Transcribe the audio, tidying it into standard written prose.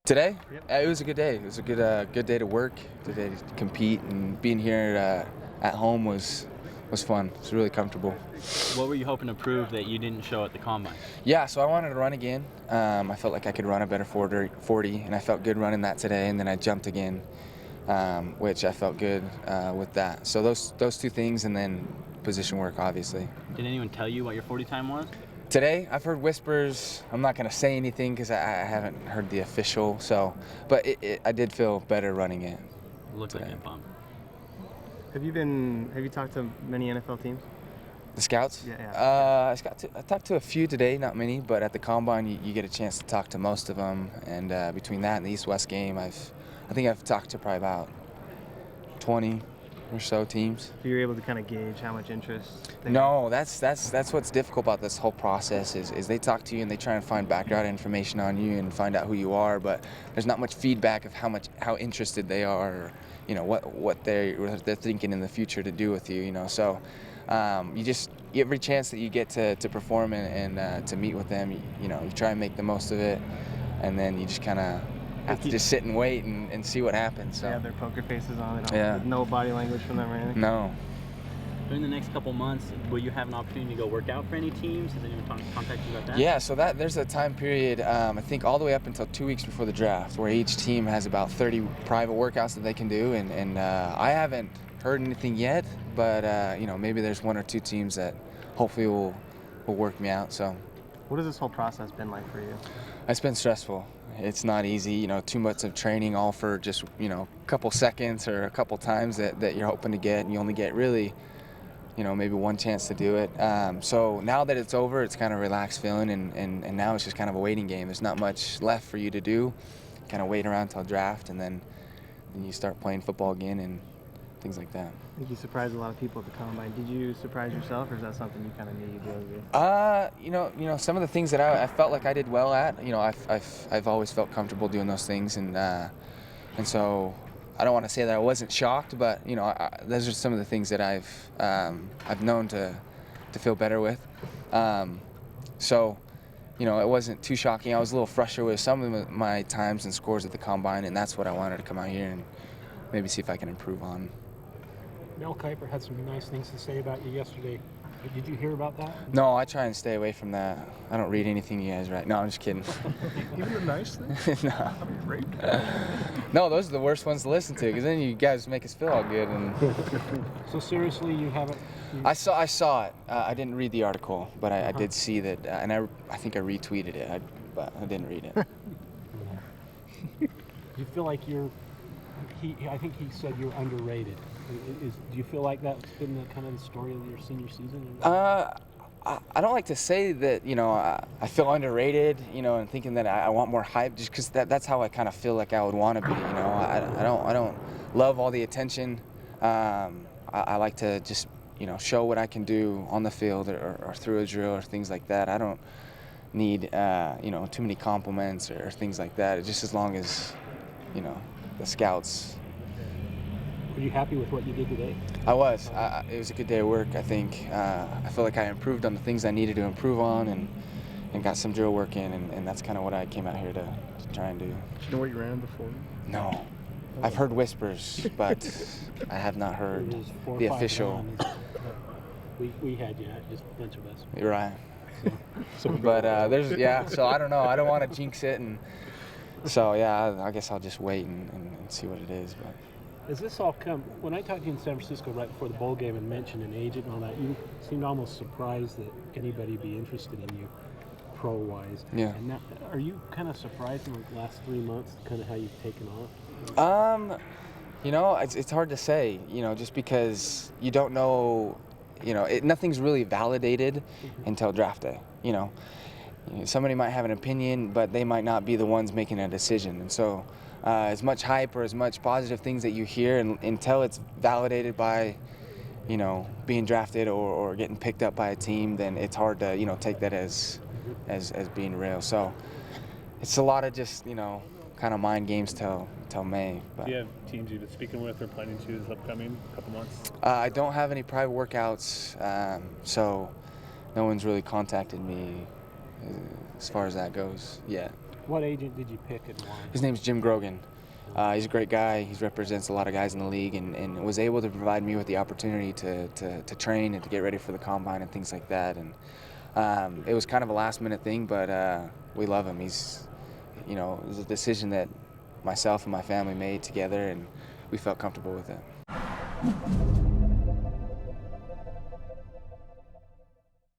Today? Yep. It was a good day. It was a good day to work, good day to compete, and being here at home was fun. It was really comfortable. What were you hoping to prove that you didn't show at the Combine? Yeah, so I wanted to run again. I felt like I could run a better 40, and I felt good running that today, and then I jumped again, which I felt good with that. So those two things, and then position work, obviously. Did anyone tell you what your 40 time was? Today, I've heard whispers. I'm not going to say anything because I haven't heard the official. But I did feel better running it. Looked like a bump. Have you talked to many NFL teams? The scouts? Yeah. I talked to a few today, not many, but at the Combine, you get a chance to talk to most of them. And between that and the East-West game, I think I've talked to probably about 20 or so teams. So you're able to kind of gauge how much interest they have? No, that's what's difficult about this whole process is they talk to you and they try and find background information on you and find out who you are, but there's not much feedback of how interested they are, or, what they're thinking in the future to do with you, So every chance that you get to perform and to meet with them, you try and make the most of it, and then you just kind of have to just sit and wait and see what happens. So. They have their poker faces on. They don't Yeah. No body language from them or anything? No. During the next couple months, will you have an opportunity to go work out for any teams? Has anyone contacted you about that? Yeah, so there's a time period, I think all the way up until 2 weeks before the draft, where each team has about 30 private workouts that they can do, and I haven't heard anything yet, but maybe there's one or two teams that hopefully will work me out. So. What has this whole process been like for you? It's been stressful. It's not easy, 2 months of training all for just, a couple seconds or a couple times that you're hoping to get, and you only get really, maybe one chance to do it. So now that it's over, it's kind of relaxed feeling, and now it's just kind of a waiting game. There's not much left for you to do. Kind of wait around till draft, and then you start playing football again and things like that. I think you surprised a lot of people at the Combine. Did you surprise yourself, or is that something you kind of knew you'd be able to do? Some of the things that I felt like I did well at, I've always felt comfortable doing those things, and so I don't want to say that I wasn't shocked, but those are some of the things that I've known to feel better with. So it wasn't too shocking. I was a little frustrated with some of my times and scores at the Combine, and that's what I wanted to come out here and maybe see if I can improve on. Mel Kiper had some nice things to say about you yesterday. Did you hear about that? No, I try and stay away from that. I don't read anything you guys write. No, I'm just kidding. Even the nice things? No. I mean, great. No, those are the worst ones to listen to, because then you guys make us feel all good. And So seriously, you haven't? I saw it. I didn't read the article, but I did see that, and I think I retweeted it, but I didn't read it. You feel like I think he said you're underrated. Do you feel like that's been the kind of the story of your senior season? I don't like to say that, I feel underrated, and thinking that I want more hype, just because that's how I kind of feel like I would want to be, I don't love all the attention. I like to just, show what I can do on the field or through a drill or things like that. I don't need, too many compliments or things like that. Just as long as, the scouts. Were you happy with what you did today? I was. It was a good day of work, I think. I feel like I improved on the things I needed to improve on, and got some drill work in, and that's kind of what I came out here to try and do. Do you know what you ran before? No. I've heard whispers, but I have not heard It was 4 or the 5 official. rounds. We had you, just a bunch of us. You're right. So But so I don't know. I don't want to jinx it, and so I guess I'll just wait and see what it is. But. Has this all come, when I talked to you in San Francisco right before the bowl game and mentioned an agent and all that, you seemed almost surprised that anybody would be interested in you pro-wise. Yeah. And are you kind of surprised in the last 3 months kind of how you've taken off? It's hard to say, just because you don't know, nothing's really validated until draft day, Somebody might have an opinion, but they might not be the ones making a decision. And so as much hype or as much positive things that you hear, and until it's validated by, being drafted or getting picked up by a team, then it's hard to, take that as being real. So it's a lot of just, kind of mind games till May. But. Do you have teams you've been speaking with or planning to this upcoming couple months? I don't have any private workouts, so no one's really contacted me as far as that goes yet. What agent did you pick and why? His name's Jim Grogan. He's a great guy. He represents a lot of guys in the league and was able to provide me with the opportunity to train and to get ready for the combine and things like that. And it was kind of a last-minute thing, but we love him. He's, it was a decision that myself and my family made together, and we felt comfortable with it.